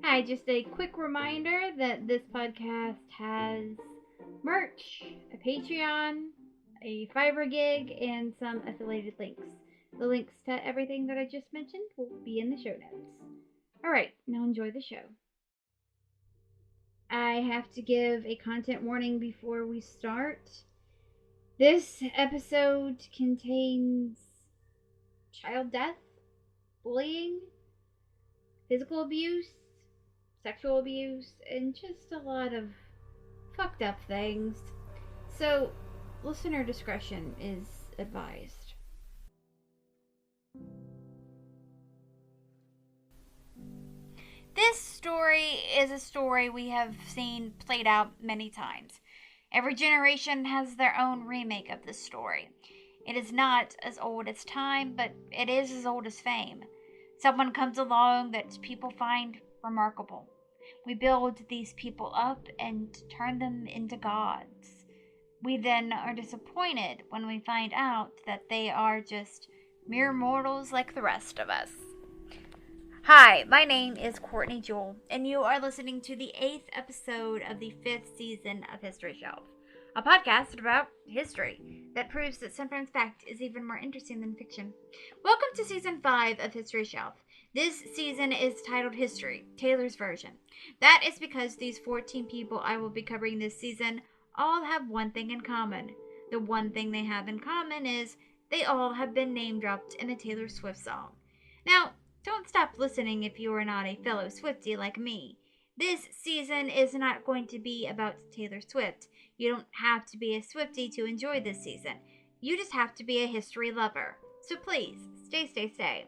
Hi, just a quick reminder that this podcast has merch, a Patreon, a Fiverr gig, and some affiliated links. The links to everything that I just mentioned will be in the show notes. Alright, now enjoy the show. I have to give a content warning before we start. This episode contains child death, bullying, physical abuse, sexual abuse, and just a lot of fucked up things. So, listener discretion is advised. This story is a story we have seen played out many times. Every generation has their own remake of this story. It is not as old as time, but it is as old as fame. Someone comes along that people find remarkable. We build these people up and turn them into gods. We then are disappointed when we find out that they are just mere mortals like the rest of us. Hi, my name is Courtney Jewell, and you are listening to the 8th episode of the 5th season of History Shelf, a podcast about history that proves that sometimes fact is even more interesting than fiction. Welcome to season 5 of History Shelf. This season is titled History, Taylor's Version. That is because these 14 people I will be covering this season all have one thing in common. The one thing they have in common is they all have been name dropped in a Taylor Swift song. Now, don't stop listening if you are not a fellow Swiftie like me. This season is not going to be about Taylor Swift. You don't have to be a Swiftie to enjoy this season. You just have to be a history lover. So please, stay.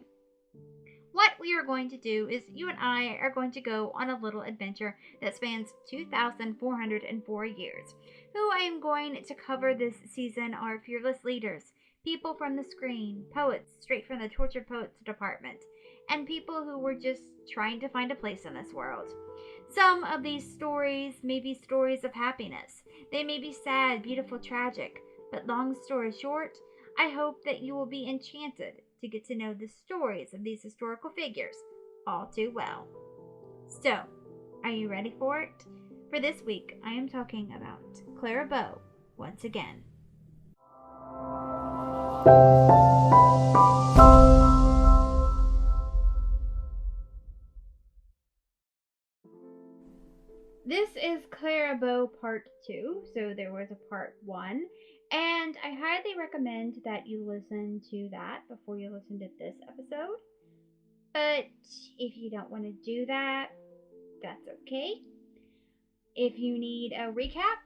What we are going to do is you and I are going to go on a little adventure that spans 2,404 years. Who I am going to cover this season are fearless leaders, people from the screen, poets straight from the Tortured Poets department, and people who were just trying to find a place in this world. Some of these stories may be stories of happiness. They may be sad, beautiful, tragic. But long story short, I hope that you will be enchanted to get to know the stories of these historical figures all too well. So, are you ready for it? For this week, I am talking about Clara Bow once again. This is Clara Bow Part 2, so there was a Part 1, and I highly recommend that you listen to that before you listen to this episode. But if you don't want to do that, that's okay. If you need a recap,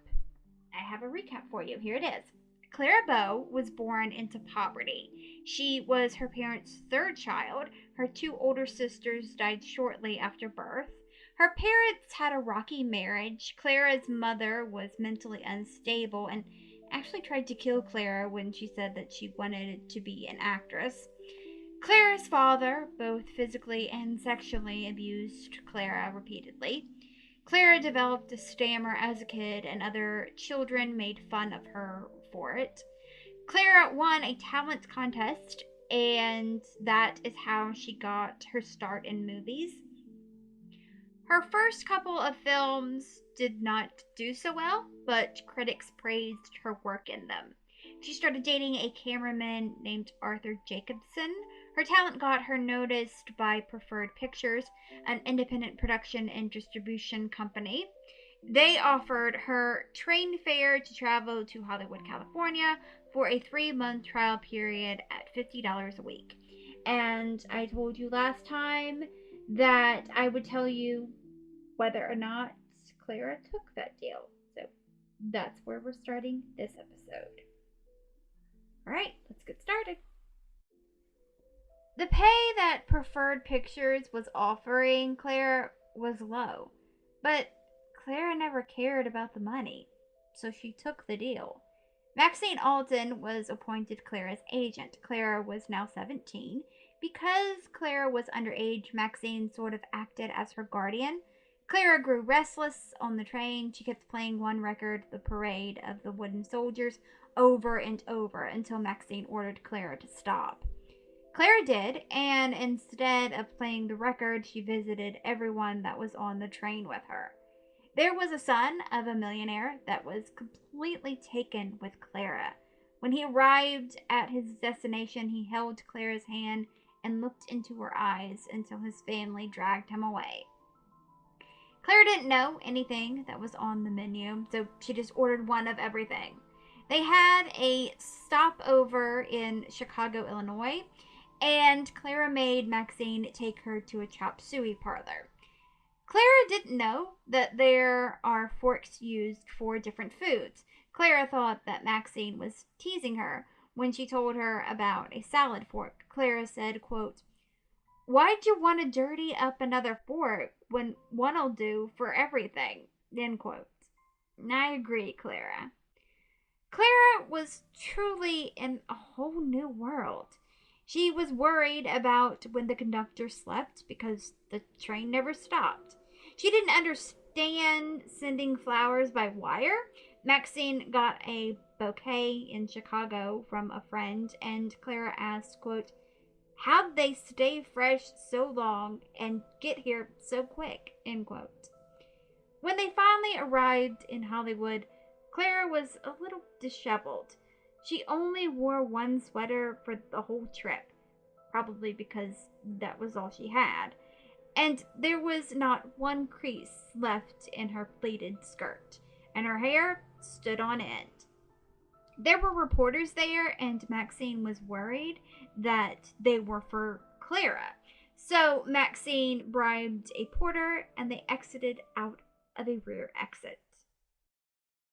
I have a recap for you. Here it is. Clara Bow was born into poverty. She was her parents' third child. Her two older sisters died shortly after birth. Her parents had a rocky marriage. Clara's mother was mentally unstable and actually tried to kill Clara when she said that she wanted to be an actress. Clara's father, both physically and sexually, abused Clara repeatedly. Clara developed a stammer as a kid, and other children made fun of her for it. Clara won a talent contest, and that is how she got her start in movies. Her first couple of films did not do so well, but critics praised her work in them. She started dating a cameraman named Arthur Jacobson. Her talent got her noticed by Preferred Pictures, an independent production and distribution company. They offered her train fare to travel to Hollywood, California for a 3-month trial period at $50 a week. And I told you last time that I would tell you whether or not Clara took that deal. So that's where we're starting this episode. Alright, let's get started. The pay that Preferred Pictures was offering Clara was low, but Clara never cared about the money, so she took the deal. Maxine Alden was appointed Clara's agent. Clara was now 17. Because Clara was underage, Maxine sort of acted as her guardian. Clara grew restless on the train. She kept playing one record, The Parade of the Wooden Soldiers, over and over until Maxine ordered Clara to stop. Clara did, and instead of playing the record, she visited everyone that was on the train with her. There was a son of a millionaire that was completely taken with Clara. When he arrived at his destination, he held Clara's hand and looked into her eyes until his family dragged him away. Clara didn't know anything that was on the menu, so she just ordered one of everything. They had a stopover in Chicago, Illinois, and Clara made Maxine take her to a chop suey parlor. Clara didn't know that there are forks used for different foods. Clara thought that Maxine was teasing her when she told her about a salad fork. Clara said, quote, "Why'd you want to dirty up another fork when one'll do for everything?" End quote. I agree, Clara. Clara was truly in a whole new world. She was worried about when the conductor slept because the train never stopped. She didn't understand sending flowers by wire. Maxine got a bouquet in Chicago from a friend, and Clara asked, quote, "How'd they stay fresh so long and get here so quick?" End quote. When they finally arrived in Hollywood, Clara was a little disheveled. She only wore one sweater for the whole trip, probably because that was all she had, and there was not one crease left in her pleated skirt, and her hair stood on end. There were reporters there, and Maxine was worried that they were for Clara. So Maxine bribed a porter, and they exited out of a rear exit.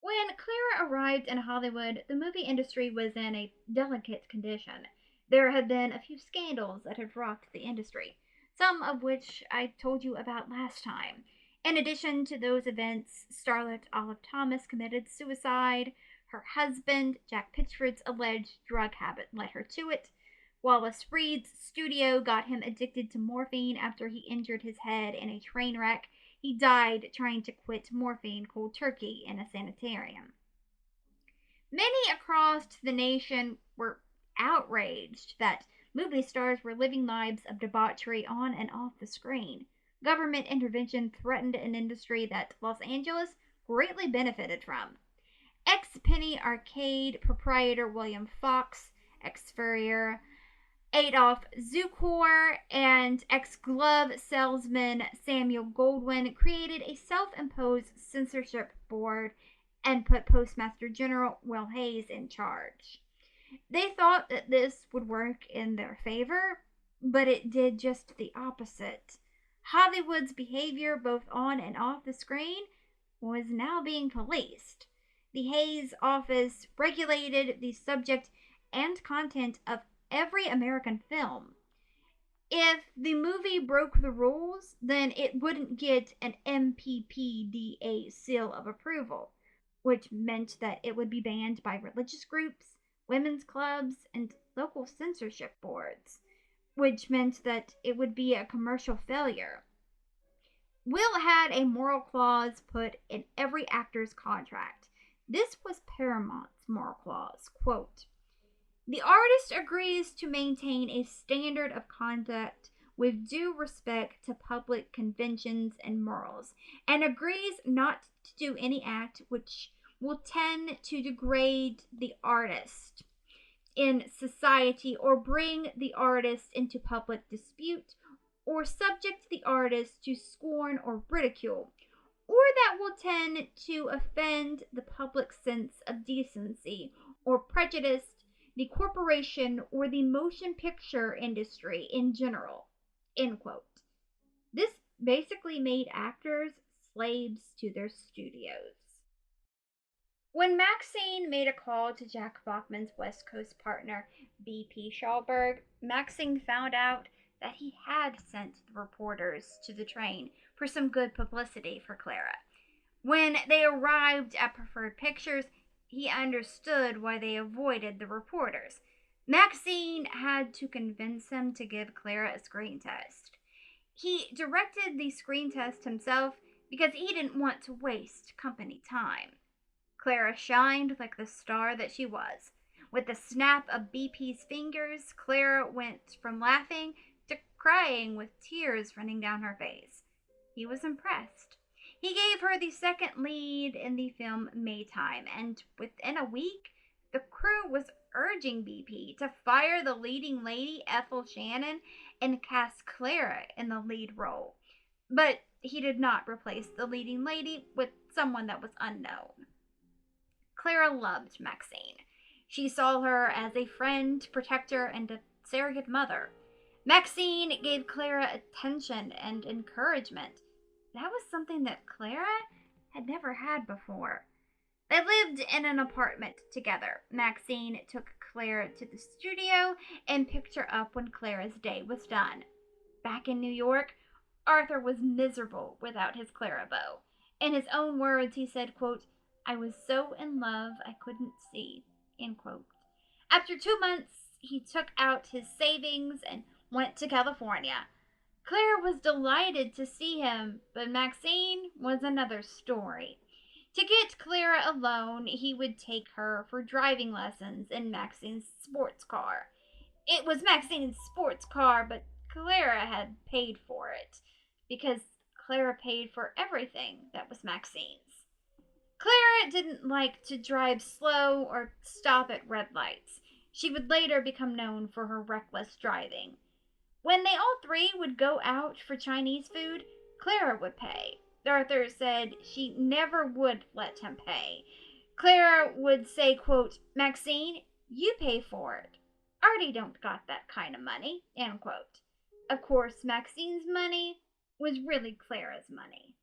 When Clara arrived in Hollywood, the movie industry was in a delicate condition. There had been a few scandals that had rocked the industry, some of which I told you about last time. In addition to those events, starlet Olive Thomas committed suicide. Her husband, Jack Pitchford's alleged drug habit led her to it. Wallace Reed's studio got him addicted to morphine after he injured his head in a train wreck. He died trying to quit morphine cold turkey in a sanitarium. Many across the nation were outraged that movie stars were living lives of debauchery on and off the screen. Government intervention threatened an industry that Los Angeles greatly benefited from. Ex-Penny Arcade proprietor William Fox, ex-Furrier Adolph Zukor, and ex-glove salesman Samuel Goldwyn created a self-imposed censorship board and put Postmaster General Will Hayes in charge. They thought that this would work in their favor, but it did just the opposite. Hollywood's behavior, both on and off the screen, was now being policed. The Hayes office regulated the subject and content of every American film. If the movie broke the rules, then it wouldn't get an MPPDA seal of approval, which meant that it would be banned by religious groups, women's clubs, and local censorship boards, which meant that it would be a commercial failure. Will had a moral clause put in every actor's contract. This was Paramount's moral clause. Quote, "The artist agrees to maintain a standard of conduct with due respect to public conventions and morals, and agrees not to do any act which will tend to degrade the artist in society or bring the artist into public dispute or subject the artist to scorn or ridicule, or that will tend to offend the public sense of decency or prejudice the corporation or the motion picture industry in general." End quote. This basically made actors slaves to their studios. When Maxine made a call to Jack Bachman's West Coast partner, B.P. Schallberg, Maxine found out that he had sent the reporters to the train for some good publicity for Clara. When they arrived at Preferred Pictures, he understood why they avoided the reporters. Maxine had to convince him to give Clara a screen test. He directed the screen test himself because he didn't want to waste company time. Clara shined like the star that she was. With the snap of BP's fingers, Clara went from laughing to crying with tears running down her face. He was impressed. He gave her the second lead in the film Maytime, and within a week, the crew was urging BP to fire the leading lady, Ethel Shannon, and cast Clara in the lead role. But he did not replace the leading lady with someone that was unknown. Clara loved Maxine. She saw her as a friend, protector, and a surrogate mother. Maxine gave Clara attention and encouragement. That was something that Clara had never had before. They lived in an apartment together. Maxine took Clara to the studio and picked her up when Clara's day was done. Back in New York, Arthur was miserable without his Clara Bow. In his own words, he said, quote, "I was so in love I couldn't see," end quote. After 2 months, he took out his savings and went to California. Clara was delighted to see him, but Maxine was another story. To get Clara alone, he would take her for driving lessons in Maxine's sports car. It was Maxine's sports car, but Clara had paid for it, because Clara paid for everything that was Maxine's. Clara didn't like to drive slow or stop at red lights. She would later become known for her reckless driving. When they all three would go out for Chinese food, Clara would pay. Arthur said she never would let him pay. Clara would say, quote, "Maxine, you pay for it. Artie don't got that kind of money," end quote. Of course, Maxine's money was really Clara's money.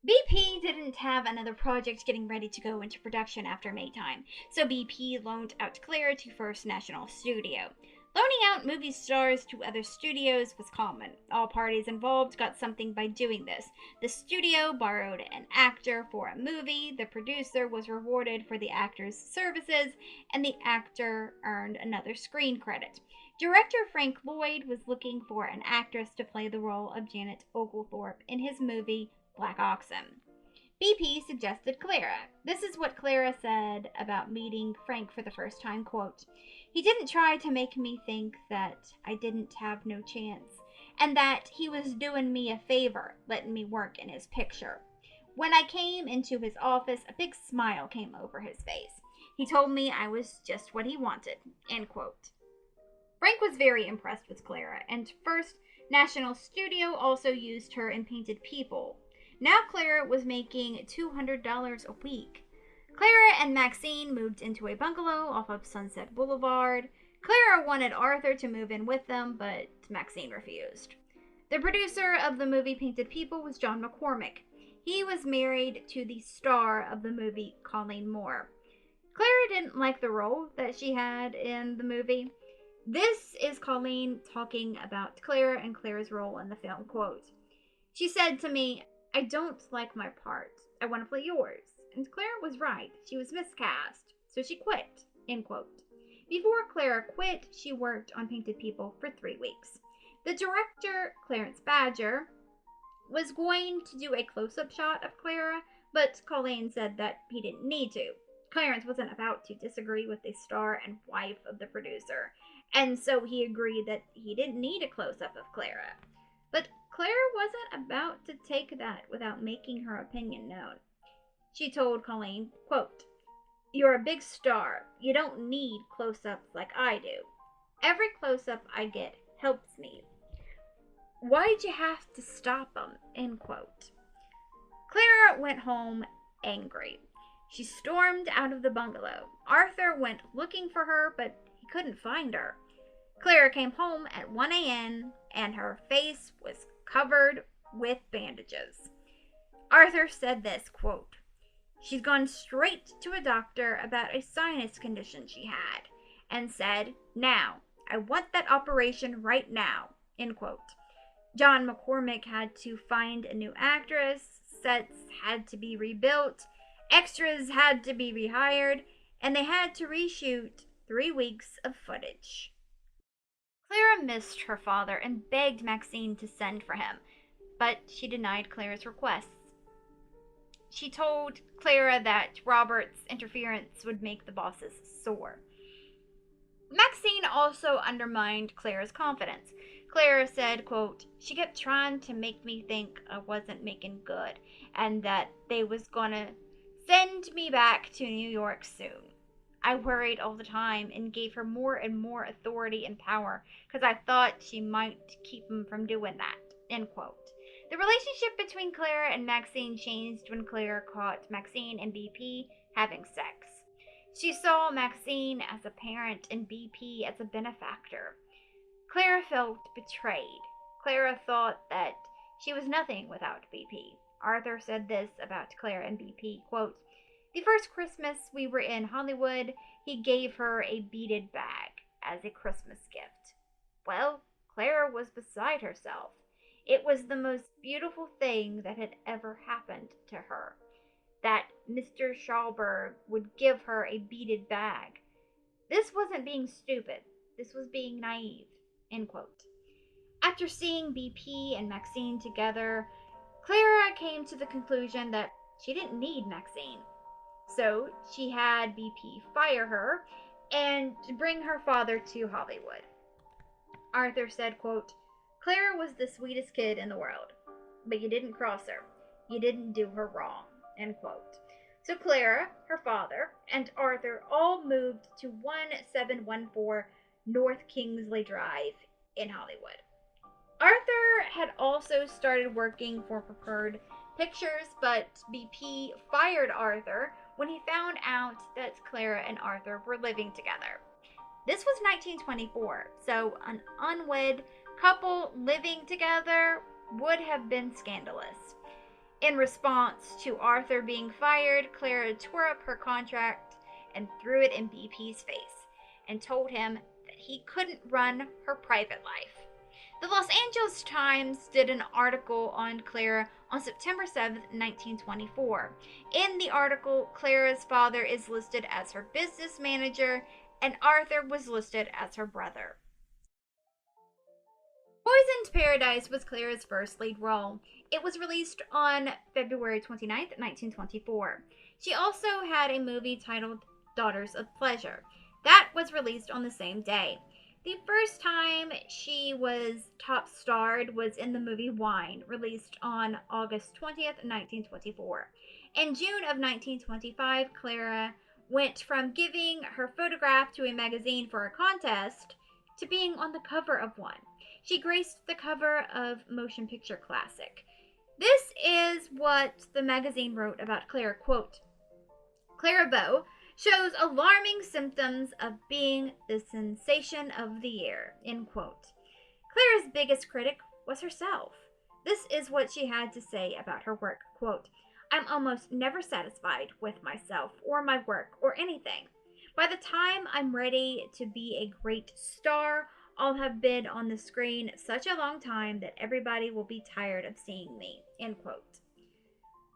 BP didn't have another project getting ready to go into production after Maytime, so BP loaned out Clara to First National Studio. Loaning out movie stars to other studios was common. All parties involved got something by doing this. The studio borrowed an actor for a movie, the producer was rewarded for the actor's services, and the actor earned another screen credit. Director Frank Lloyd was looking for an actress to play the role of Janet Oglethorpe in his movie Black Oxen. BP suggested Clara. This is what Clara said about meeting Frank for the first time, quote, "He didn't try to make me think that I didn't have no chance, and that he was doing me a favor, letting me work in his picture. When I came into his office, a big smile came over his face. He told me I was just what he wanted," end quote. Frank was very impressed with Clara, and First National Studio also used her in Painted People. Now Clara was making $200 a week. Clara and Maxine moved into a bungalow off of Sunset Boulevard. Clara wanted Arthur to move in with them, but Maxine refused. The producer of the movie Painted People was John McCormick. He was married to the star of the movie, Colleen Moore. Clara didn't like the role that she had in the movie. This is Colleen talking about Clara and Clara's role in the film, quote, "She said to me, 'I don't like my part. I want to play yours.' And Clara was right. She was miscast. So she quit," end quote. Before Clara quit, she worked on Painted People for 3 weeks. The director, Clarence Badger, was going to do a close-up shot of Clara, but Colleen said that he didn't need to. Clarence wasn't about to disagree with the star and wife of the producer, and so he agreed that he didn't need a close-up of Clara. But Clara wasn't about to take that without making her opinion known. She told Colleen, quote, "You're a big star. You don't need close-ups like I do. Every close-up I get helps me. Why'd you have to stop them?" End quote. Clara went home angry. She stormed out of the bungalow. Arthur went looking for her, but he couldn't find her. Clara came home at 1 a.m. and her face was covered with bandages. Arthur said this, quote, "She's gone straight to a doctor about a sinus condition she had and said, 'Now, I want that operation right now,' end quote." John McCormick had to find a new actress, sets had to be rebuilt, extras had to be rehired, and they had to reshoot 3 weeks of footage. Clara missed her father and begged Maxine to send for him, but she denied Clara's requests. she told Clara that Robert's interference would make the bosses sore. Maxine also undermined Clara's confidence. Clara said, quote, "She kept trying to make me think I wasn't making good and that they was gonna send me back to New York soon. I worried all the time and gave her more and more authority and power because I thought she might keep him from doing that." End quote. The relationship between Clara and Maxine changed when Clara caught Maxine and BP having sex. She saw Maxine as a parent and BP as a benefactor. Clara felt betrayed. Clara thought that she was nothing without BP. Arthur said this about Clara and BP, quote, "The first Christmas we were in Hollywood, he gave her a beaded bag as a Christmas gift. Well, Clara was beside herself. It was the most beautiful thing that had ever happened to her, that Mr. Schallberg would give her a beaded bag. This wasn't being stupid. This was being naive." End quote. After seeing BP and Maxine together, Clara came to the conclusion that she didn't need Maxine. So she had BP fire her and bring her father to Hollywood. Arthur said, quote, "Clara was the sweetest kid in the world, but you didn't cross her. You didn't do her wrong." End quote. So Clara, her father, and Arthur all moved to 1714 North Kingsley Drive in Hollywood. Arthur had also started working for Preferred Pictures, but BP fired Arthur when he found out that Clara and Arthur were living together. This was 1924, so an unwed couple living together would have been scandalous. In response to Arthur being fired, Clara tore up her contract and threw it in BP's face and told him that he couldn't run her private life. The Los Angeles Times did an article on Clara on September 7, 1924. In the article, Clara's father is listed as her business manager and Arthur was listed as her brother. Poisoned Paradise was Clara's first lead role. It was released on February 29, 1924. She also had a movie titled Daughters of Pleasure. That was released on the same day. The first time she was top starred was in the movie Wine, released on August 20th, 1924. In June of 1925, Clara went from giving her photograph to a magazine for a contest to being on the cover of one. She graced the cover of Motion Picture Classic. This is what the magazine wrote about Clara, quote, "Clara Bow shows alarming symptoms of being the sensation of the year," end quote. Clara's biggest critic was herself. This is what she had to say about her work, quote, "I'm almost never satisfied with myself or my work or anything. By the time I'm ready to be a great star, I'll have been on the screen such a long time that everybody will be tired of seeing me," end quote.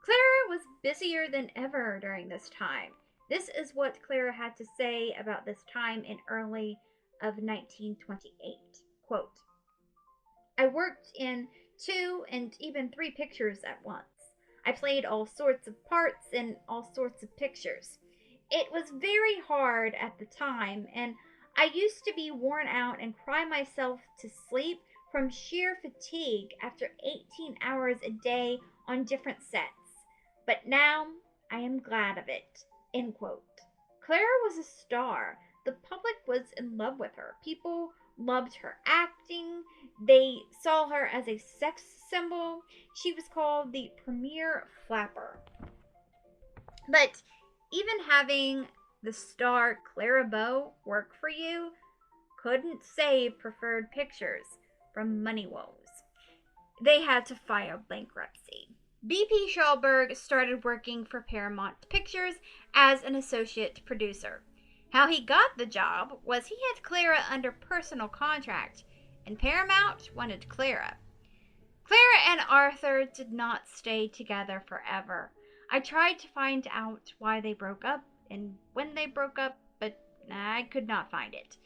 Clara was busier than ever during this time. This is what Clara had to say about this time in early of 1928. Quote, "I worked in 2 and even 3 pictures at once. I played all sorts of parts in all sorts of pictures. It was very hard at the time, and I used to be worn out and cry myself to sleep from sheer fatigue after 18 hours a day on different sets. But now I am glad of it," end quote. Clara was a star. The public was in love with her. People loved her acting. They saw her as a sex symbol. She was called the premier flapper. But even having the star Clara Bow work for you couldn't save Preferred Pictures from money woes. They had to file bankruptcy. BP Schallberg started working for Paramount Pictures as an associate producer. How he got the job was he had Clara under personal contract, and Paramount wanted Clara. Clara and Arthur did not stay together forever. I tried to find out why they broke up and when they broke up, but I could not find it.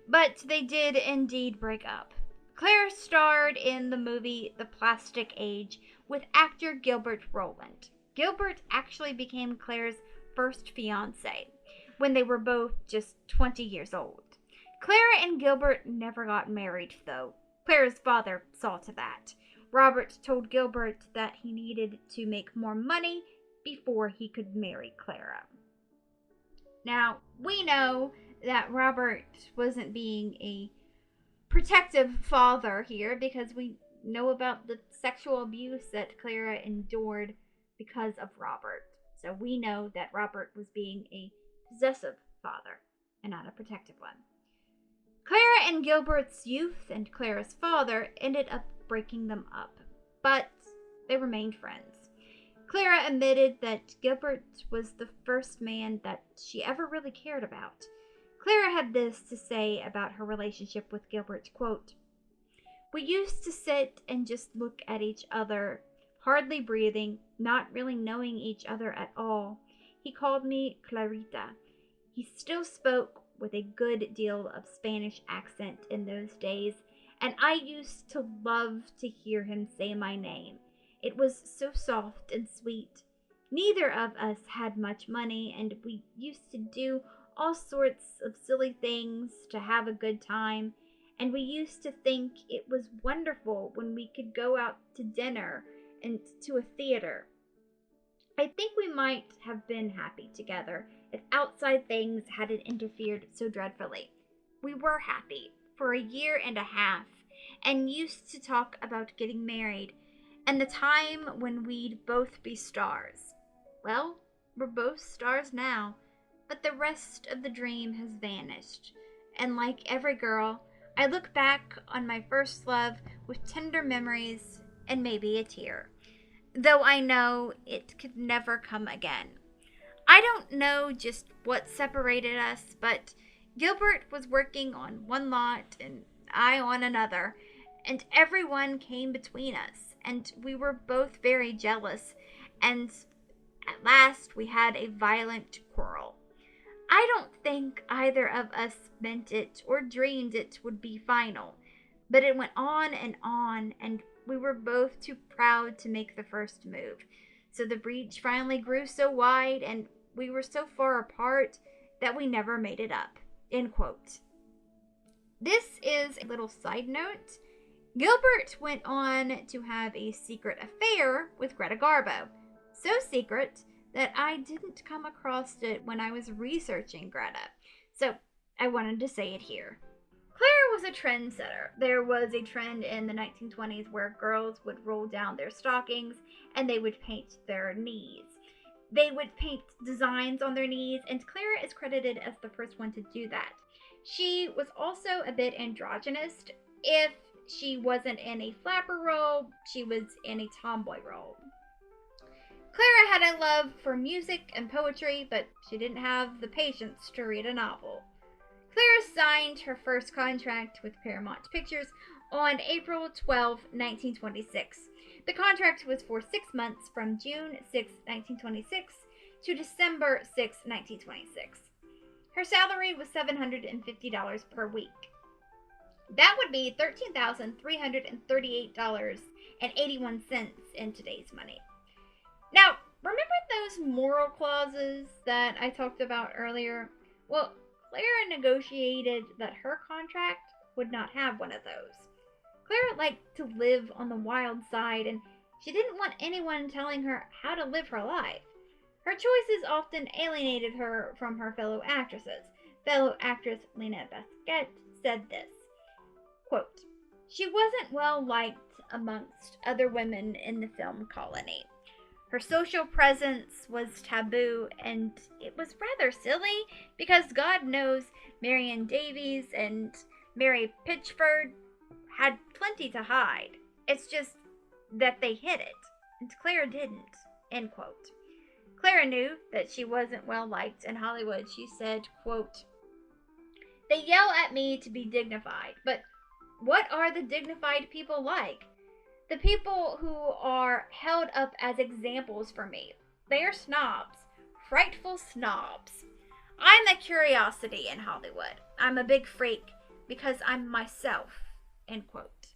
But they did indeed break up. Clara starred in the movie The Plastic Age with actor Gilbert Roland. Gilbert actually became Claire's first fiancé when they were both just 20 years old. Clara and Gilbert never got married, though. Clara's father saw to that. Robert told Gilbert that he needed to make more money before he could marry Clara. Now, we know that Robert wasn't being a protective father here because we know about the sexual abuse that Clara endured because of Robert. So we know that Robert was being a possessive father and not a protective one. Clara and Gilbert's youth and Clara's father ended up breaking them up, but they remained friends. Clara admitted that Gilbert was the first man that she ever really cared about. Clara had this to say about her relationship with Gilbert, quote, "We used to sit and just look at each other, hardly breathing, not really knowing each other at all. He called me Clarita. He still spoke with a good deal of Spanish accent in those days, and I used to love to hear him say my name. It was so soft and sweet. Neither of us had much money, and we used to do all sorts of silly things to have a good time, and we used to think it was wonderful when we could go out to dinner and to a theater. I think we might have been happy together if outside things hadn't interfered so dreadfully. We were happy for a year and a half, and used to talk about getting married and the time when we'd both be stars. Well, we're both stars now, but the rest of the dream has vanished, and like every girl, I look back on my first love with tender memories and maybe a tear, though I know it could never come again. I don't know just what separated us, but Gilbert was working on one lot and I on another, and everyone came between us, and we were both very jealous, and at last we had a violent quarrel. I don't think either of us meant it or dreamed it would be final, but it went on, and we were both too proud to make the first move. So the breach finally grew so wide, and we were so far apart that we never made it up." End quote. This is a little side note. Gilbert went on to have a secret affair with Greta Garbo. So secret that I didn't come across it when I was researching Greta. So I wanted to say it here. Clara was a trendsetter. There was a trend in the 1920s where girls would roll down their stockings and they would paint their knees. They would paint designs on their knees, and Clara is credited as the first one to do that. She was also a bit androgynous. If she wasn't in a flapper role, she was in a tomboy role. Clara had a love for music and poetry, but she didn't have the patience to read a novel. Clara signed her first contract with Paramount Pictures on April 12, 1926. The contract was for 6 months from June 6, 1926 to December 6, 1926. Her salary was $750 per week. That would be $13,338.81 in today's money. Now, remember those moral clauses that I talked about earlier? Well, Clara negotiated that her contract would not have one of those. Clara liked to live on the wild side, and she didn't want anyone telling her how to live her life. Her choices often alienated her from her fellow actresses. Fellow actress Lena Basquet said this, quote, "She wasn't well liked amongst other women in the film colony. Her social presence was taboo, and it was rather silly because God knows Marion Davies and Mary Pitchford had plenty to hide. It's just that they hid it, and Clara didn't." End quote. Clara knew that she wasn't well liked in Hollywood. She said, quote, "They yell at me to be dignified, but what are the dignified people like? The people who are held up as examples for me. They are snobs, frightful snobs. I'm a curiosity in Hollywood. I'm a big freak because I'm myself." End quote.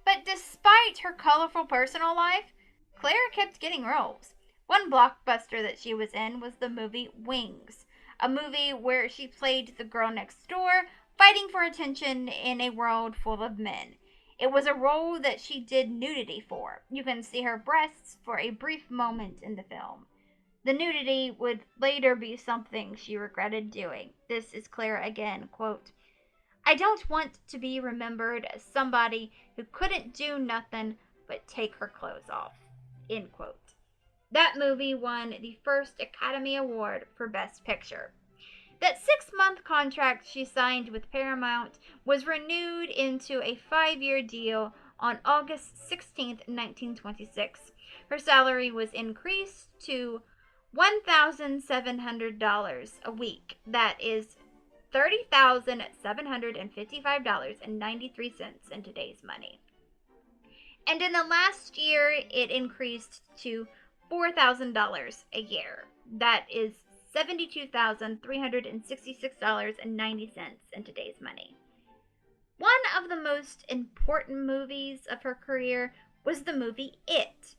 But despite her colorful personal life, Clara kept getting roles. One blockbuster that she was in was the movie Wings, a movie where she played the girl next door fighting for attention in a world full of men. It was a role that she did nudity for. You can see her breasts for a brief moment in the film. The nudity would later be something she regretted doing. This is Clara again, quote, "I don't want to be remembered as somebody who couldn't do nothing but take her clothes off," end quote. That movie won the first Academy Award for Best Picture. That 6-month contract she signed with Paramount was renewed into a 5-year deal on August 16, 1926. Her salary was increased to $1,700 a week. That is $30,755.93 in today's money. And in the last year, it increased to $4,000 a year. That is $72,366.90 in today's money. One of the most important movies of her career was the movie It.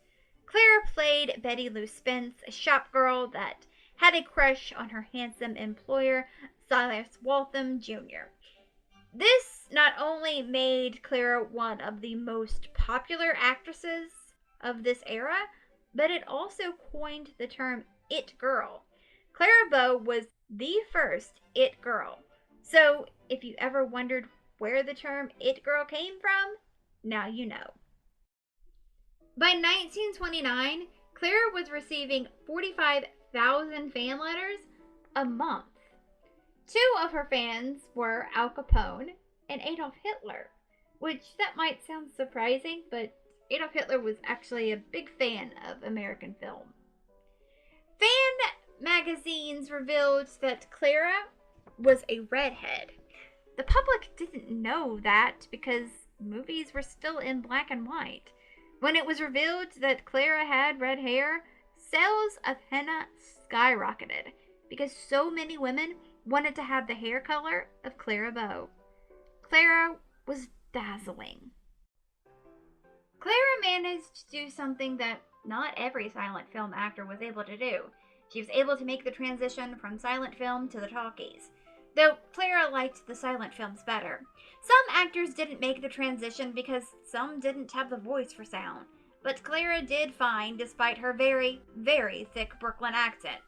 Clara played Betty Lou Spence, a shop girl that had a crush on her handsome employer, Silas Waltham Jr. This not only made Clara one of the most popular actresses of this era, but it also coined the term It Girl. Clara Bow was the first It Girl. So if you ever wondered where the term It Girl came from, now you know. By 1929, Clara was receiving 45,000 fan letters a month. Two of her fans were Al Capone and Adolf Hitler, which that might sound surprising, but Adolf Hitler was actually a big fan of American film. Fan magazines revealed that Clara was a redhead. The public didn't know that because movies were still in black and white. When it was revealed that Clara had red hair, sales of henna skyrocketed because so many women wanted to have the hair color of Clara Bow. Clara was dazzling. Clara managed to do something that not every silent film actor was able to do. She was able to make the transition from silent film to the talkies. Though Clara liked the silent films better. Some actors didn't make the transition because some didn't have the voice for sound. But Clara did fine despite her very, very thick Brooklyn accent.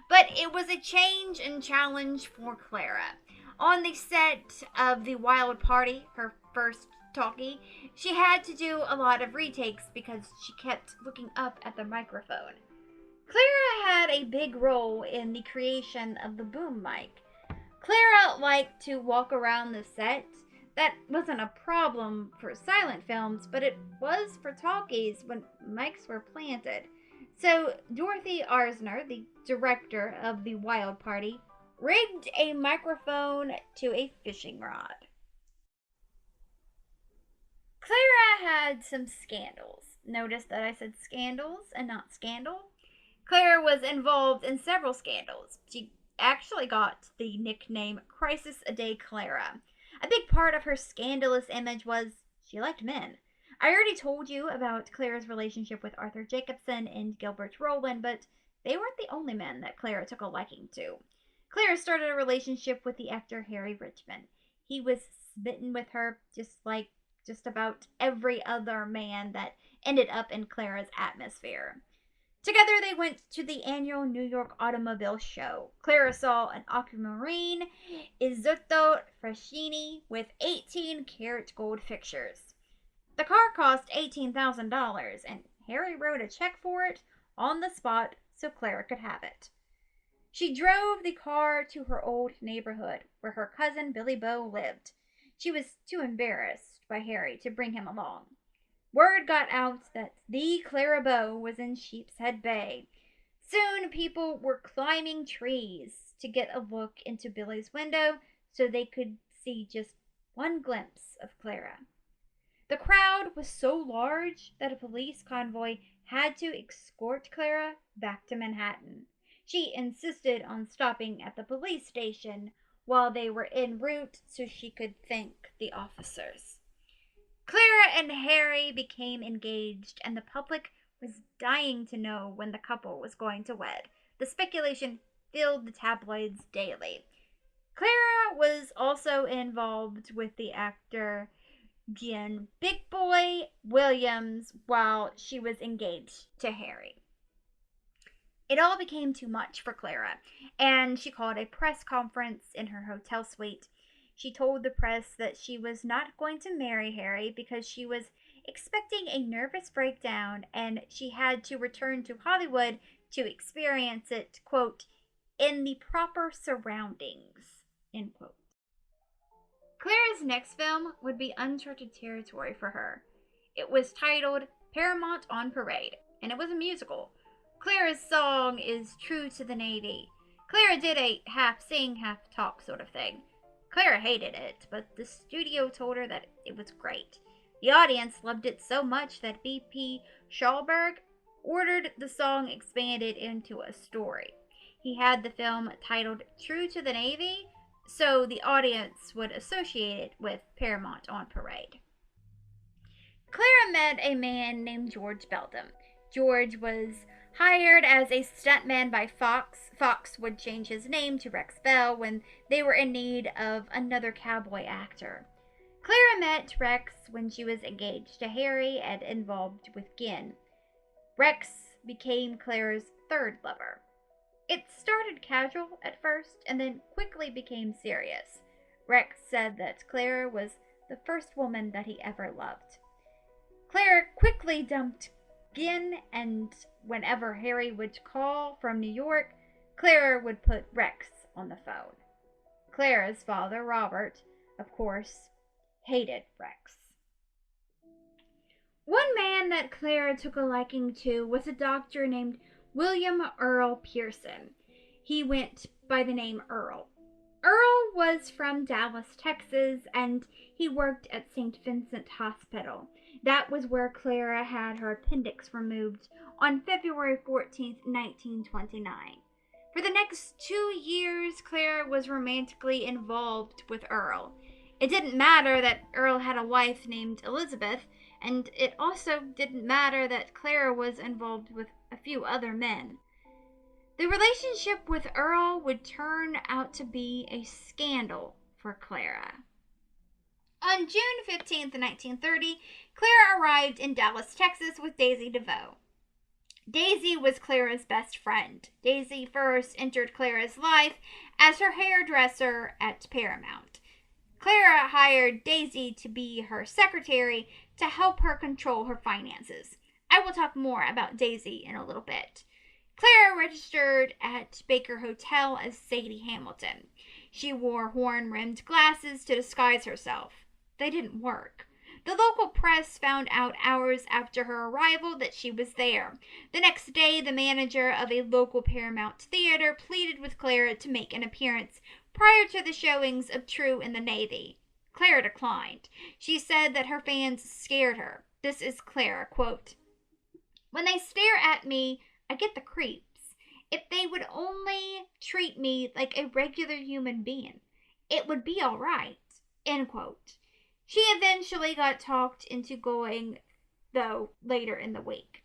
But it was a change and challenge for Clara. On the set of The Wild Party, her first talkie, she had to do a lot of retakes because she kept looking up at the microphone. Clara had a big role in the creation of the boom mic. Clara liked to walk around the set. That wasn't a problem for silent films, but it was for talkies when mics were planted. So Dorothy Arzner, the director of The Wild Party, rigged a microphone to a fishing rod. Clara had some scandals. Notice that I said scandals and not scandal. Clara was involved in several scandals. She actually got the nickname Crisis a Day Clara. A big part of her scandalous image was she liked men. I already told you about Clara's relationship with Arthur Jacobson and Gilbert Roland, but they weren't the only men that Clara took a liking to. Clara started a relationship with the actor Harry Richmond. He was smitten with her just like just about every other man that ended up in Clara's atmosphere. Together they went to the annual New York Automobile Show. Clara saw an aquamarine Isuzu Fraschini with 18-karat gold fixtures. The car cost $18,000, and Harry wrote a check for it on the spot so Clara could have it. She drove the car to her old neighborhood where her cousin Billy Bow lived. She was too embarrassed by Harry to bring him along. Word got out that the Clara Bow was in Sheepshead Bay. Soon people were climbing trees to get a look into Billy's window so they could see just one glimpse of Clara. The crowd was so large that a police convoy had to escort Clara back to Manhattan. She insisted on stopping at the police station while they were en route so she could thank the officers. Clara and Harry became engaged, and the public was dying to know when the couple was going to wed. The speculation filled the tabloids daily. Clara was also involved with the actor Gian Big Boy Williams while she was engaged to Harry. It all became too much for Clara, and she called a press conference in her hotel suite. She told the press that she was not going to marry Harry because she was expecting a nervous breakdown and she had to return to Hollywood to experience it, quote, in the proper surroundings, end quote. Clara's next film would be uncharted territory for her. It was titled Paramount on Parade, and it was a musical. Clara's song is true to the Navy. Clara did a half sing, half talk sort of thing. Clara hated it, but the studio told her that it was great. The audience loved it so much that B.P. Schallberg ordered the song expanded into a story. He had the film titled True to the Navy, so the audience would associate it with Paramount on Parade. Clara met a man named George Beldam. George was hired as a stuntman by Fox. Fox would change his name to Rex Bell when they were in need of another cowboy actor. Clara met Rex when she was engaged to Harry and involved with Gin. Rex became Clara's third lover. It started casual at first and then quickly became serious. Rex said that Clara was the first woman that he ever loved. Clara quickly dumped Gin, and whenever Harry would call from New York, Clara would put Rex on the phone. Clara's father, Robert, of course, hated Rex. One man that Clara took a liking to was a doctor named William Earl Pearson. He went by the name Earl. Earl was from Dallas, Texas, and he worked at St. Vincent Hospital. That was where Clara had her appendix removed on February 14th, 1929. For the next 2 years, Clara was romantically involved with Earl. It didn't matter that Earl had a wife named Elizabeth, and it also didn't matter that Clara was involved with a few other men. The relationship with Earl would turn out to be a scandal for Clara. On June 15th, 1930, Clara arrived in Dallas, Texas with Daisy DeVoe. Daisy was Clara's best friend. Daisy first entered Clara's life as her hairdresser at Paramount. Clara hired Daisy to be her secretary to help her control her finances. I will talk more about Daisy in a little bit. Clara registered at Baker Hotel as Sadie Hamilton. She wore horn-rimmed glasses to disguise herself. They didn't work. The local press found out hours after her arrival that she was there. The next day, the manager of a local Paramount theater pleaded with Clara to make an appearance prior to the showings of True in the Navy. Clara declined. She said that her fans scared her. This is Clara, quote, "When they stare at me, I get the creeps. If they would only treat me like a regular human being, it would be all right," end quote. She eventually got talked into going, though, later in the week.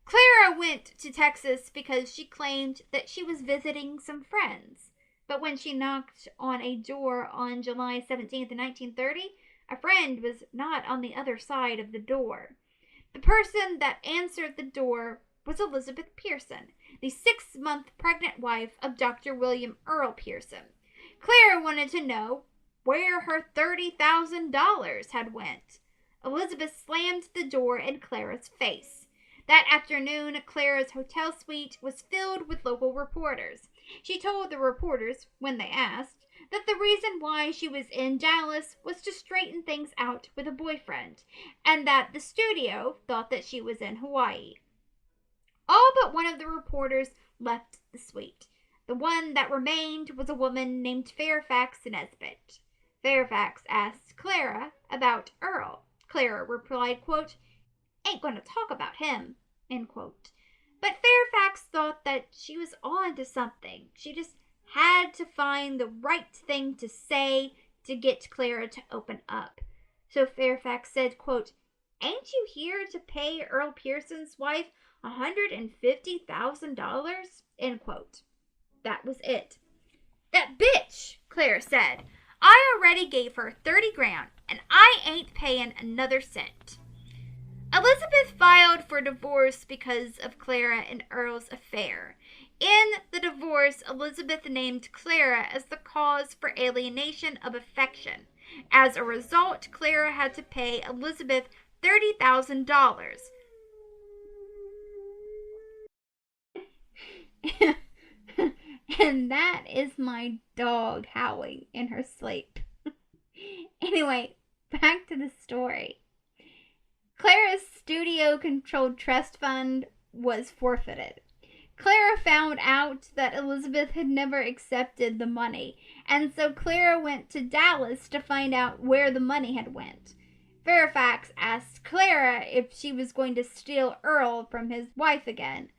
Clara went to Texas because she claimed that she was visiting some friends. But when she knocked on a door on July 17th, 1930, a friend was not on the other side of the door. The person that answered the door was Elizabeth Pearson, the 6-month pregnant wife of Dr. William Earl Pearson. Clara wanted to know where her $30,000 had went. Elizabeth slammed the door in Clara's face. That afternoon, Clara's hotel suite was filled with local reporters. She told the reporters, when they asked, that the reason why she was in Dallas was to straighten things out with a boyfriend, and that the studio thought that she was in Hawaii. All but one of the reporters left the suite. The one that remained was a woman named Fairfax Nesbit. Fairfax asked Clara about Earl. Clara replied, quote, "Ain't gonna talk about him," end quote. But Fairfax thought that she was on to something. She just had to find the right thing to say to get Clara to open up. So Fairfax said, quote, Ain't you here to pay Earl Pearson's wife $150,000? End quote. That was it. That bitch, Clara said. I already gave her 30 grand, and I ain't paying another cent. Elizabeth filed for divorce because of Clara and Earl's affair. In the divorce, Elizabeth named Clara as the cause for alienation of affection. As a result, Clara had to pay Elizabeth $30,000. And that is my dog howling in her sleep. Anyway, back to the story. Clara's studio-controlled trust fund was forfeited. Clara found out that Elizabeth had never accepted the money, and so Clara went to Dallas to find out where the money had went. Fairfax asked Clara if she was going to steal Earl from his wife again.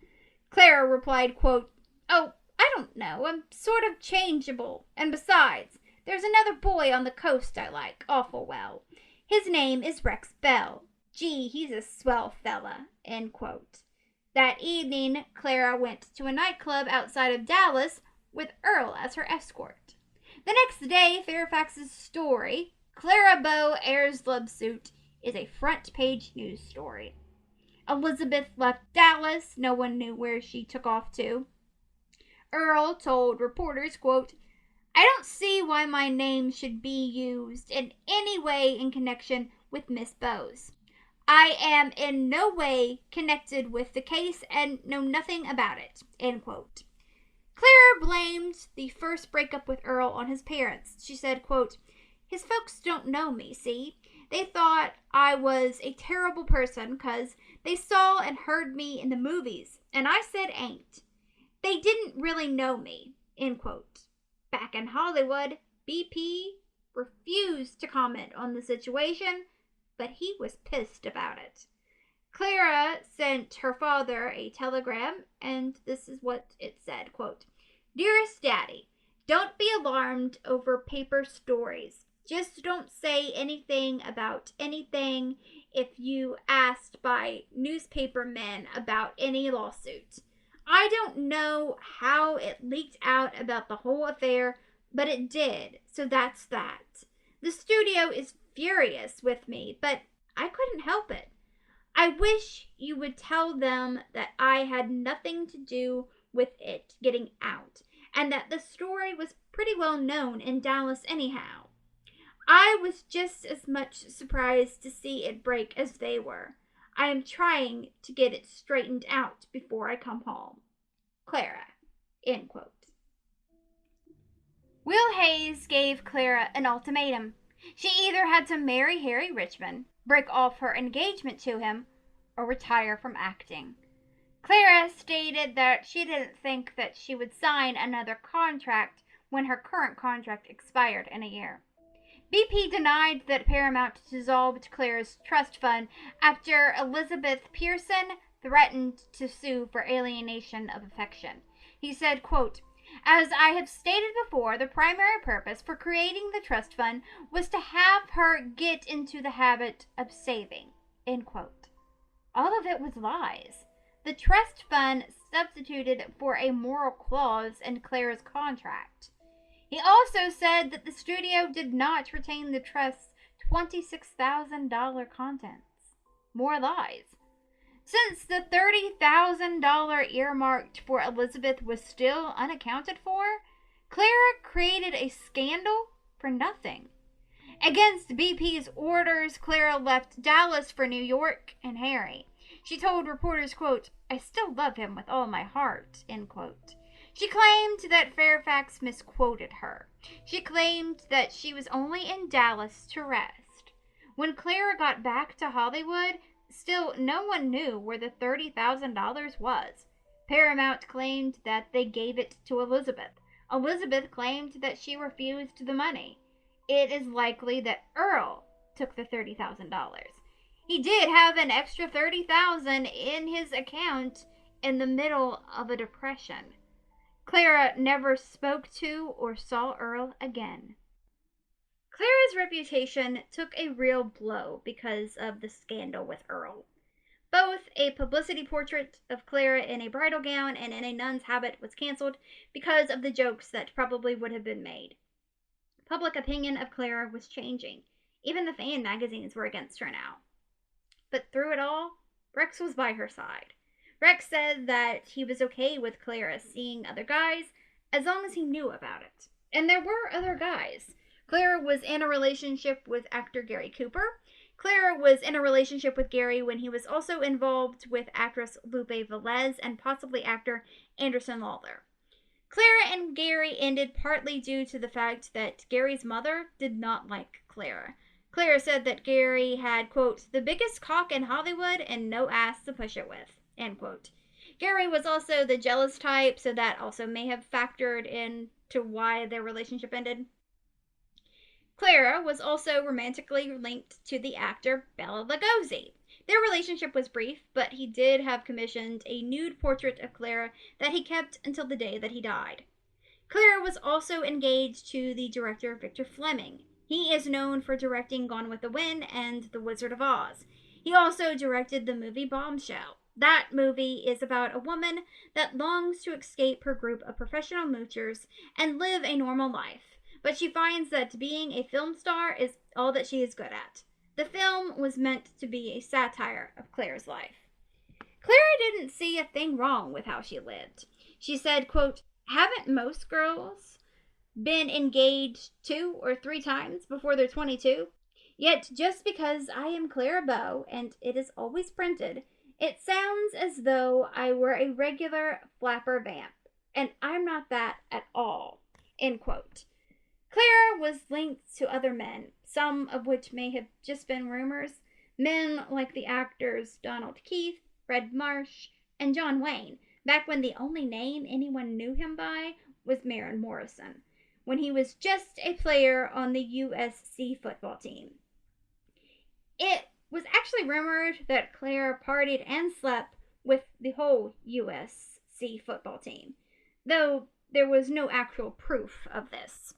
Clara replied, quote, "Oh, I don't know. I'm sort of changeable. And besides, there's another boy on the coast I like awful well. His name is Rex Bell. Gee, he's a swell fella." End quote. That evening, Clara went to a nightclub outside of Dallas with Earl as her escort. The next day, Fairfax's story, Clara Bow Airs Love Suit, is a front-page news story. Elizabeth left Dallas. No one knew where she took off to. Earl told reporters, quote, "I don't see why my name should be used in any way in connection with Miss Bowes. I am in no way connected with the case and know nothing about it." End quote. Clara blamed the first breakup with Earl on his parents. She said, quote, "His folks don't know me, see? They thought I was a terrible person 'cause they saw and heard me in the movies, and I said ain't. They didn't really know me." End quote. Back in Hollywood, BP refused to comment on the situation, but he was pissed about it. Clara sent her father a telegram, and this is what it said, quote, "Dearest Daddy, don't be alarmed over paper stories. Just don't say anything about anything if you asked by newspaper men about any lawsuit. I don't know how it leaked out about the whole affair, but it did, so that's that. The studio is furious with me, but I couldn't help it. I wish you would tell them that I had nothing to do with it getting out, and that the story was pretty well known in Dallas anyhow. I was just as much surprised to see it break as they were. I am trying to get it straightened out before I come home. Clara." End quote. Will Hayes gave Clara an ultimatum. She either had to marry Harry Richmond, break off her engagement to him, or retire from acting. Clara stated that she didn't think that she would sign another contract when her current contract expired in a year. BP denied that Paramount dissolved Clara's trust fund after Elizabeth Pearson threatened to sue for alienation of affection. He said, quote, "As I have stated before, the primary purpose for creating the trust fund was to have her get into the habit of saving." End quote. All of it was lies. The trust fund substituted for a moral clause in Clara's contract. He also said that the studio did not retain the trust's $26,000 contents. More lies. Since the $30,000 earmarked for Elizabeth was still unaccounted for, Clara created a scandal for nothing. Against BP's orders, Clara left Dallas for New York and Harry. She told reporters, quote, "I still love him with all my heart," end quote. She claimed that Fairfax misquoted her. She claimed that she was only in Dallas to rest. When Clara got back to Hollywood, still no one knew where the $30,000 was. Paramount claimed that they gave it to Elizabeth. Elizabeth claimed that she refused the money. It is likely that Earl took the $30,000. He did have an extra $30,000 in his account in the middle of a depression. Clara never spoke to or saw Earl again. Clara's reputation took a real blow because of the scandal with Earl. Both a publicity portrait of Clara in a bridal gown and in a nun's habit was canceled because of the jokes that probably would have been made. Public opinion of Clara was changing. Even the fan magazines were against her now. But through it all, Rex was by her side. Rex said that he was okay with Clara seeing other guys as long as he knew about it. And there were other guys. Clara was in a relationship with actor Gary Cooper. Clara was in a relationship with Gary when he was also involved with actress Lupe Velez and possibly actor Anderson Lawler. Clara and Gary ended partly due to the fact that Gary's mother did not like Clara. Clara said that Gary had, quote, the biggest cock in Hollywood and no ass to push it with, end quote. Gary was also the jealous type, so that also may have factored into why their relationship ended. Clara was also romantically linked to the actor Bela Lugosi. Their relationship was brief, but he did have commissioned a nude portrait of Clara that he kept until the day that he died. Clara was also engaged to the director Victor Fleming. He is known for directing Gone with the Wind and The Wizard of Oz. He also directed the movie Bombshell. That movie is about a woman that longs to escape her group of professional moochers and live a normal life. But she finds that being a film star is all that she is good at. The film was meant to be a satire of Clara's life. Clara didn't see a thing wrong with how she lived. She said, quote, haven't most girls been engaged 2 or 3 times before they're 22? Yet just because I am Clara Bow and it is always printed, it sounds as though I were a regular flapper vamp, and I'm not that at all, end quote. Clara was linked to other men, some of which may have just been rumors. Men like the actors Donald Keith, Fred Marsh, and John Wayne, back when the only name anyone knew him by was Maren Morrison, when he was just a player on the USC football team. It was actually rumored that Clara partied and slept with the whole USC football team, though there was no actual proof of this.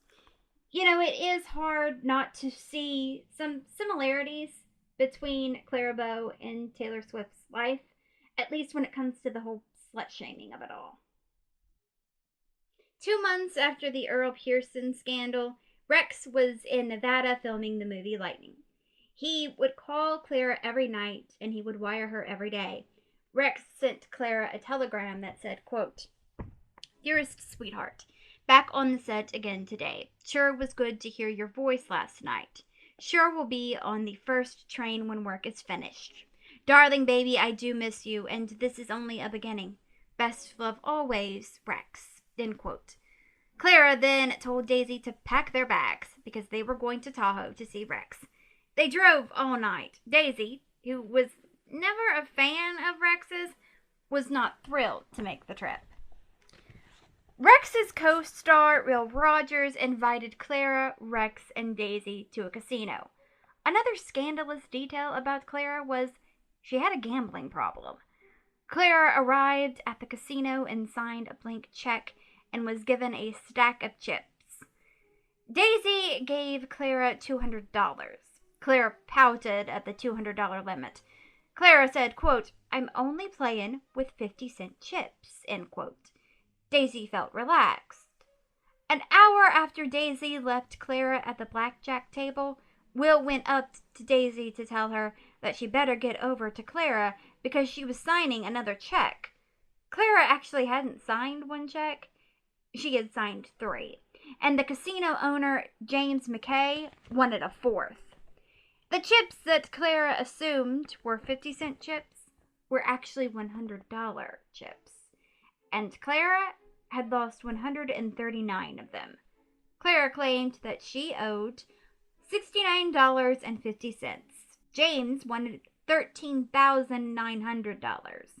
You know, it is hard not to see some similarities between Clara Bow and Taylor Swift's life, at least when it comes to the whole slut-shaming of it all. 2 months after the Earl Pearson scandal, Rex was in Nevada filming the movie Lightning. He would call Clara every night, and he would wire her every day. Rex sent Clara a telegram that said, quote, Dearest sweetheart, back on the set again today. Sure was good to hear your voice last night. Sure will be on the first train when work is finished. Darling baby, I do miss you, and this is only a beginning. Best love always, Rex. End quote. Clara then told Daisy to pack their bags because they were going to Tahoe to see Rex. They drove all night. Daisy, who was never a fan of Rex's, was not thrilled to make the trip. Rex's co-star Will Rogers invited Clara, Rex, and Daisy to a casino. Another scandalous detail about Clara was she had a gambling problem. Clara arrived at the casino and signed a blank check and was given a stack of chips. Daisy gave Clara $200. Clara pouted at the $200 limit. Clara said, quote, I'm only playing with 50-cent chips, end quote. Daisy felt relaxed. An hour after Daisy left Clara at the blackjack table, Will went up to Daisy to tell her that she better get over to Clara because she was signing another check. Clara actually hadn't signed one check. She had signed 3. And the casino owner, James McKay, wanted a 4th. The chips that Clara assumed were 50-cent chips were actually $100 chips. And Clara had lost 139 of them. Clara claimed that she owed $69.50. James wanted $13,900.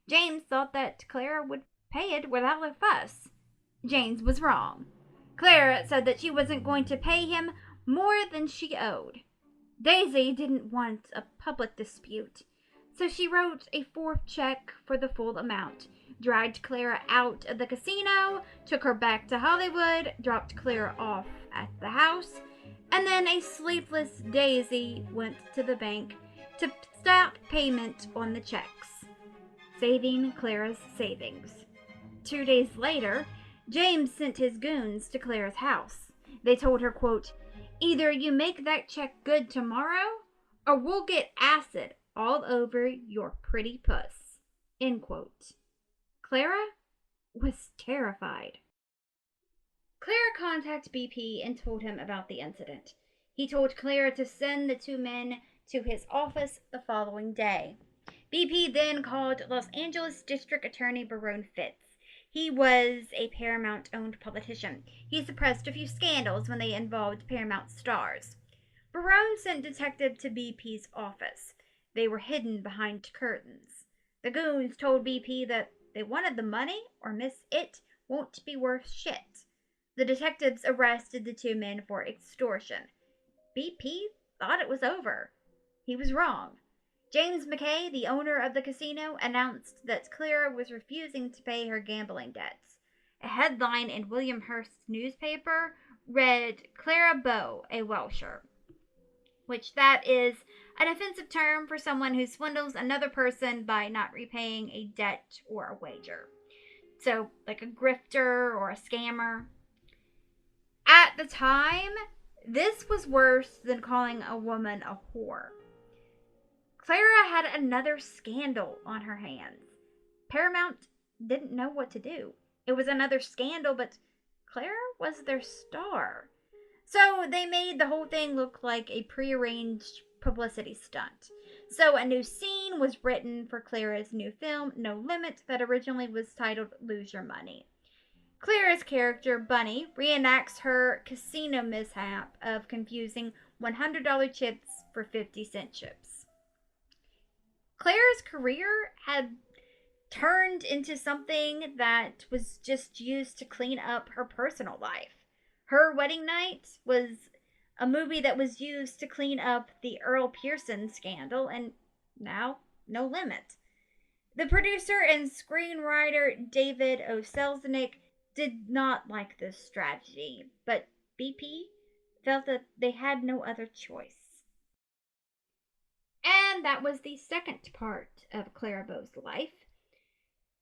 James thought that Clara would pay it without a fuss. James was wrong. Clara said that she wasn't going to pay him more than she owed. Daisy didn't want a public dispute, so she wrote a 4th check for the full amount, dragged Clara out of the casino, took her back to Hollywood, dropped Clara off at the house, And then a sleepless Daisy went to the bank to stop payment on the checks, saving Clara's savings. 2 days later, James sent his goons to Clara's house. They told her, quote, "Either you make that check good tomorrow, or we'll get acid all over your pretty puss." End quote. Clara was terrified. Clara contacted BP and told him about the incident. He told Clara to send the two men to his office the following day. BP then called Los Angeles District Attorney Barone Fitz. He was a Paramount-owned politician. He suppressed a few scandals when they involved Paramount stars. Barone sent detectives to BP's office. They were hidden behind curtains. The goons told BP that they wanted the money, or Miss It won't be worth shit. The detectives arrested the two men for extortion. BP thought it was over. He was wrong. James McKay, the owner of the casino, announced that Clara was refusing to pay her gambling debts. A headline in William Hearst's newspaper read, "Clara Bow, a Welsher," which that is an offensive term for someone who swindles another person by not repaying a debt or a wager. So, like a grifter or a scammer. At the time, this was worse than calling a woman a whore. Clara had another scandal on her hands. Paramount didn't know what to do. It was another scandal, but Clara was their star. So they made the whole thing look like a prearranged publicity stunt. So a new scene was written for Clara's new film, No Limit, that originally was titled Lose Your Money. Clara's character, Bunny, reenacts her casino mishap of confusing $100 chips for 50-cent chips. Clara's career had turned into something that was just used to clean up her personal life. Her Wedding Night was a movie that was used to clean up the Earl Pearson scandal, and now No Limit. The producer and screenwriter David O. Selznick did not like this strategy, but BP felt that they had no other choice. And that was the second part of Clara Bow's life.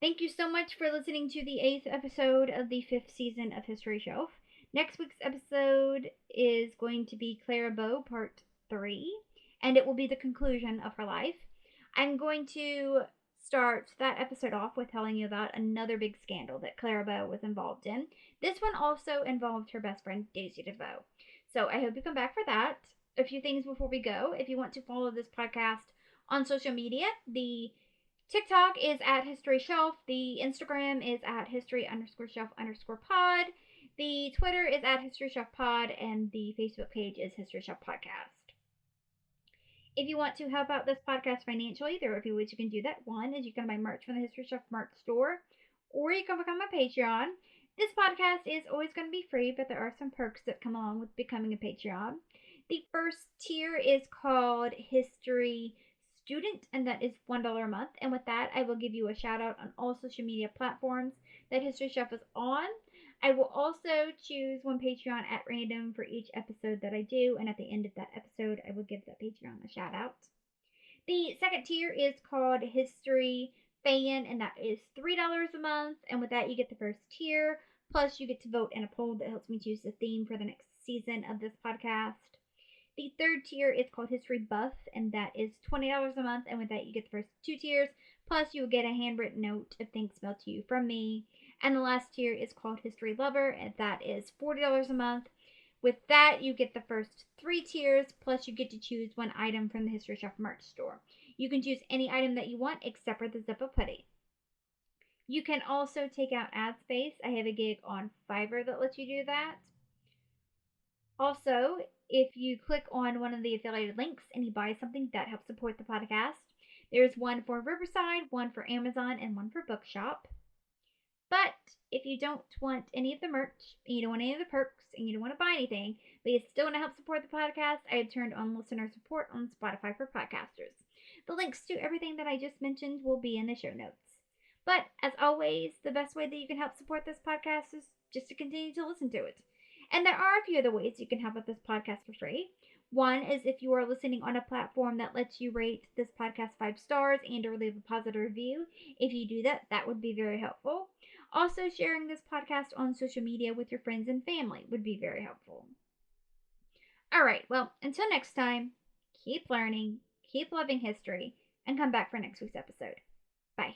Thank you so much for listening to the 8th episode of the 5th season of History Shelf. Next week's episode is going to be Clara Bow Part 3, and it will be the conclusion of her life. I'm going to start that episode off with telling you about another big scandal that Clara Bow was involved in. This one also involved her best friend, Daisy DeVoe. So I hope you come back for that. A few things before we go. If you want to follow this podcast on social media, the TikTok is at History Shelf. The Instagram is at history_shelf_pod. The Twitter is at History Shelf Pod, and the Facebook page is History Shelf Podcast. If you want to help out this podcast financially, there are a few ways you can do that. One is you can buy merch from the History Shelf merch store, or you can become a Patreon. This podcast is always going to be free, but there are some perks that come along with becoming a Patreon. The first tier is called History Student, and that is $1 a month. And with that, I will give you a shout out on all social media platforms that History Shelf is on. I will also choose one Patreon at random for each episode that I do, and at the end of that episode, I will give that Patreon a shout out. The second tier is called History Fan, and that is $3 a month. And with that, you get the first tier, plus you get to vote in a poll that helps me choose the theme for the next season of this podcast. The third tier is called History Buff, and that is $20 a month. And with that, you get the first 2 tiers, plus you will get a handwritten note of thanks mailed to you from me. And the last tier is called History Lover, and that is $40 a month. With that, you get the first 3 tiers, plus you get to choose one item from the History Shelf merch store. You can choose any item that you want except for the Zippo Putty. You can also take out ad space. I have a gig on Fiverr that lets you do that. Also, if you click on one of the affiliated links and you buy something that helps support the podcast, there's one for Riverside, one for Amazon, and one for Bookshop. But if you don't want any of the merch, and you don't want any of the perks, and you don't want to buy anything, but you still want to help support the podcast, I have turned on listener support on Spotify for podcasters. The links to everything that I just mentioned will be in the show notes. But as always, the best way that you can help support this podcast is just to continue to listen to it. And there are a few other ways you can help with this podcast for free. One is if you are listening on a platform that lets you rate this podcast 5 stars and or leave a positive review. If you do that, that would be very helpful. Also, sharing this podcast on social media with your friends and family would be very helpful. All right, well, until next time, keep learning, keep loving history, and come back for next week's episode. Bye.